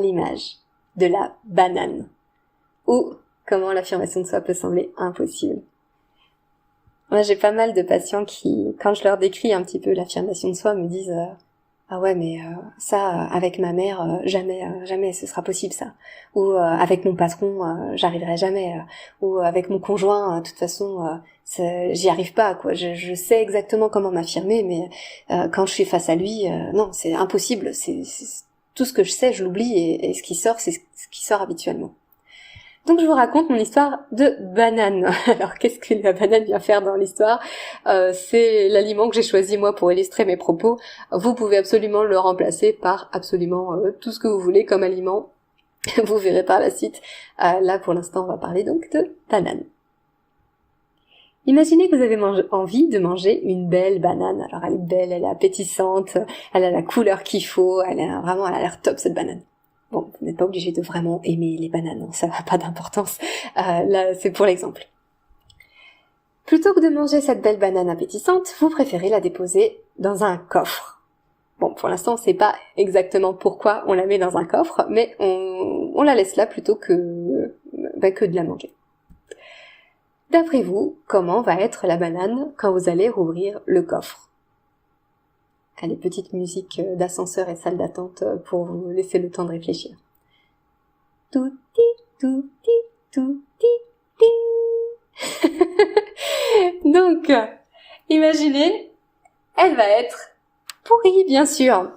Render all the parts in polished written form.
l'image de la banane, ou comment l'affirmation de soi peut sembler impossible. Moi, j'ai pas mal de patients qui, quand je leur décris un petit peu l'affirmation de soi, me disent ah ouais, mais ça, avec ma mère, jamais ce sera possible ça. Ou avec mon patron, j'arriverai jamais. Ou avec mon conjoint, de toute façon, j'y arrive pas, quoi. Je sais exactement comment m'affirmer, mais quand je suis face à lui, non, c'est impossible. C'est tout ce que je sais, je l'oublie, et ce qui sort, c'est ce qui sort habituellement. Donc je vous raconte mon histoire de banane. Alors qu'est-ce que la banane vient faire dans l'histoire? C'est l'aliment que j'ai choisi moi pour illustrer mes propos. Vous pouvez absolument le remplacer par absolument tout ce que vous voulez comme aliment. Vous verrez par la suite. Là pour l'instant on va parler donc de banane. Imaginez que vous avez envie de manger une belle banane. Alors elle est belle, elle est appétissante, elle a la couleur qu'il faut, elle a l'air top cette banane. Bon, vous n'êtes pas obligé de vraiment aimer les bananes, hein, ça n'a pas d'importance. Là, c'est pour l'exemple. Plutôt que de manger cette belle banane appétissante, vous préférez la déposer dans un coffre. Bon, pour l'instant, on ne sait pas exactement pourquoi on la met dans un coffre, mais on la laisse là plutôt que de la manger. D'après vous, comment va être la banane quand vous allez rouvrir le coffre? Allez, petite musique d'ascenseur et salle d'attente pour vous laisser le temps de réfléchir. Touti, touti, touti, ting. Donc, imaginez, elle va être pourrie, bien sûr.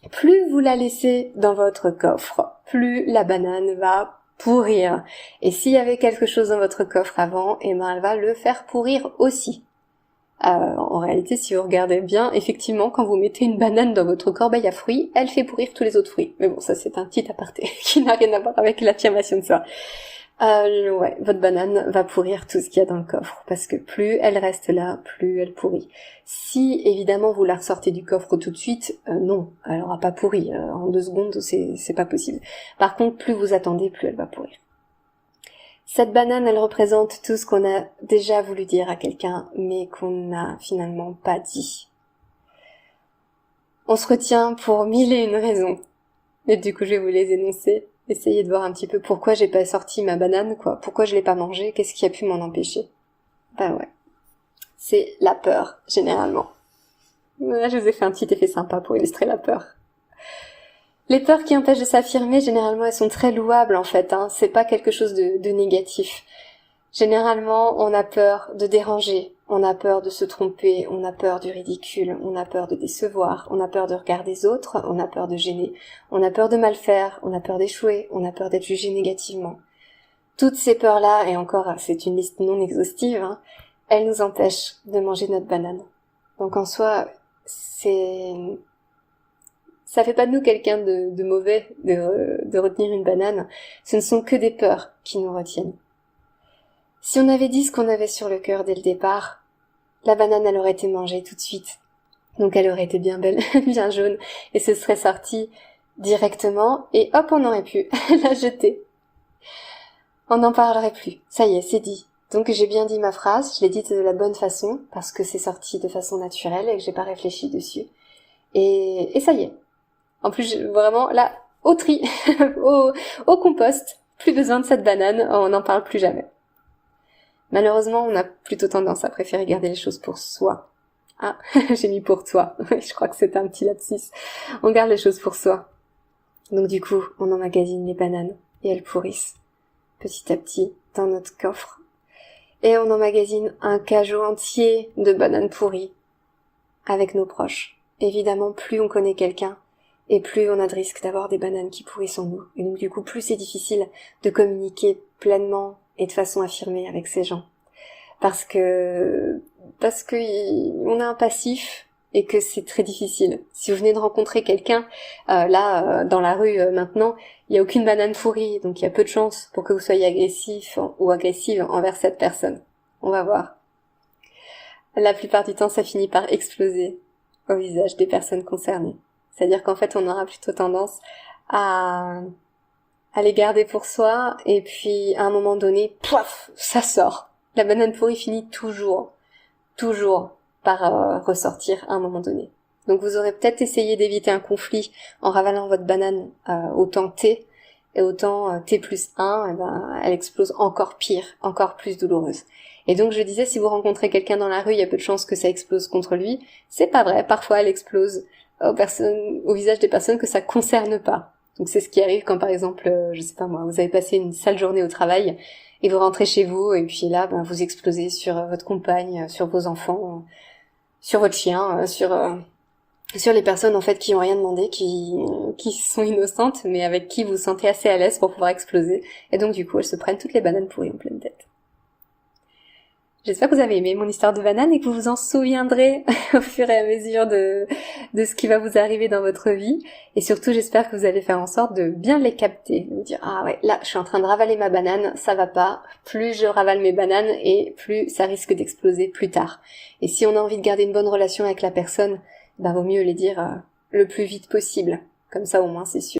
Plus vous la laissez dans votre coffre, plus la banane va pourrir. Et s'il y avait quelque chose dans votre coffre avant, eh ben, elle va le faire pourrir aussi. En réalité, si vous regardez bien, effectivement, quand vous mettez une banane dans votre corbeille à fruits, elle fait pourrir tous les autres fruits. Mais bon, ça c'est un petit aparté qui n'a rien à voir avec l'affirmation de ça. Ouais, votre banane va pourrir tout ce qu'il y a dans le coffre, parce que plus elle reste là, plus elle pourrit. Si, évidemment, vous la ressortez du coffre tout de suite, non, elle aura pas pourri. En 2 secondes, c'est pas possible. Par contre, plus vous attendez, plus elle va pourrir. Cette banane, elle représente tout ce qu'on a déjà voulu dire à quelqu'un, mais qu'on n'a finalement pas dit. On se retient pour 1001 raisons. Et du coup, je vais vous les énoncer. Essayez de voir un petit peu pourquoi j'ai pas sorti ma banane, quoi. Pourquoi je l'ai pas mangée, qu'est-ce qui a pu m'en empêcher. Ben ouais. C'est la peur, généralement. Là, je vous ai fait un petit effet sympa pour illustrer la peur. Les peurs qui empêchent de s'affirmer, généralement, elles sont très louables, en fait, hein. C'est pas quelque chose de négatif. Généralement, on a peur de déranger, on a peur de se tromper, on a peur du ridicule, on a peur de décevoir, on a peur de regarder des autres, on a peur de gêner, on a peur de mal faire, on a peur d'échouer, on a peur d'être jugé négativement. Toutes ces peurs-là, et encore, c'est une liste non exhaustive, hein, elles nous empêchent de manger notre banane. Donc en soi, ça fait pas de nous quelqu'un de mauvais de retenir une banane. Ce ne sont que des peurs qui nous retiennent. Si on avait dit ce qu'on avait sur le cœur dès le départ, la banane, elle aurait été mangée tout de suite. Donc elle aurait été bien belle, bien jaune, et ce serait sorti directement, et hop, on aurait pu la jeter. On n'en parlerait plus. Ça y est, c'est dit. Donc j'ai bien dit ma phrase, je l'ai dite de la bonne façon, parce que c'est sorti de façon naturelle et que j'ai pas réfléchi dessus. Et ça y est. En plus, vraiment, là, au tri, au compost, plus besoin de cette banane, on n'en parle plus jamais. Malheureusement, on a plutôt tendance à préférer garder les choses pour soi. Ah, j'ai mis pour toi. Je crois que c'est un petit lapsus. On garde les choses pour soi. Donc du coup, on emmagasine les bananes et elles pourrissent petit à petit dans notre coffre. Et on emmagasine un cajot entier de bananes pourries avec nos proches. Évidemment, plus on connaît quelqu'un, et plus on a de risque d'avoir des bananes qui pourrissent en nous. Et donc du coup, plus c'est difficile de communiquer pleinement et de façon affirmée avec ces gens. Parce que on a un passif et que c'est très difficile. Si vous venez de rencontrer quelqu'un, dans la rue maintenant, il n'y a aucune banane pourrie, donc il y a peu de chances pour que vous soyez agressif ou agressive envers cette personne. On va voir. La plupart du temps, ça finit par exploser au visage des personnes concernées. C'est-à-dire qu'en fait, on aura plutôt tendance à les garder pour soi, et puis à un moment donné, pouf, ça sort. La banane pourrie finit toujours par ressortir à un moment donné. Donc vous aurez peut-être essayé d'éviter un conflit en ravalant votre banane au temps T, et autant T plus 1, eh ben, elle explose encore pire, encore plus douloureuse. Et donc je disais, si vous rencontrez quelqu'un dans la rue, il y a peu de chances que ça explose contre lui. C'est pas vrai, parfois elle explose au visage des personnes que ça concerne pas. Donc c'est ce qui arrive quand par exemple, je sais pas moi, vous avez passé une sale journée au travail et vous rentrez chez vous et puis là, ben, vous explosez sur votre compagne, sur vos enfants, sur votre chien, sur les personnes en fait qui ont rien demandé, qui sont innocentes, mais avec qui vous vous sentez assez à l'aise pour pouvoir exploser. Et donc du coup, elles se prennent toutes les bananes pourries en pleine tête. J'espère que vous avez aimé mon histoire de banane et que vous vous en souviendrez au fur et à mesure de ce qui va vous arriver dans votre vie. Et surtout, j'espère que vous allez faire en sorte de bien les capter. De vous dire, ah ouais, là, je suis en train de ravaler ma banane, ça va pas. Plus je ravale mes bananes et plus ça risque d'exploser plus tard. Et si on a envie de garder une bonne relation avec la personne, vaut mieux les dire le plus vite possible. Comme ça, au moins, c'est sûr.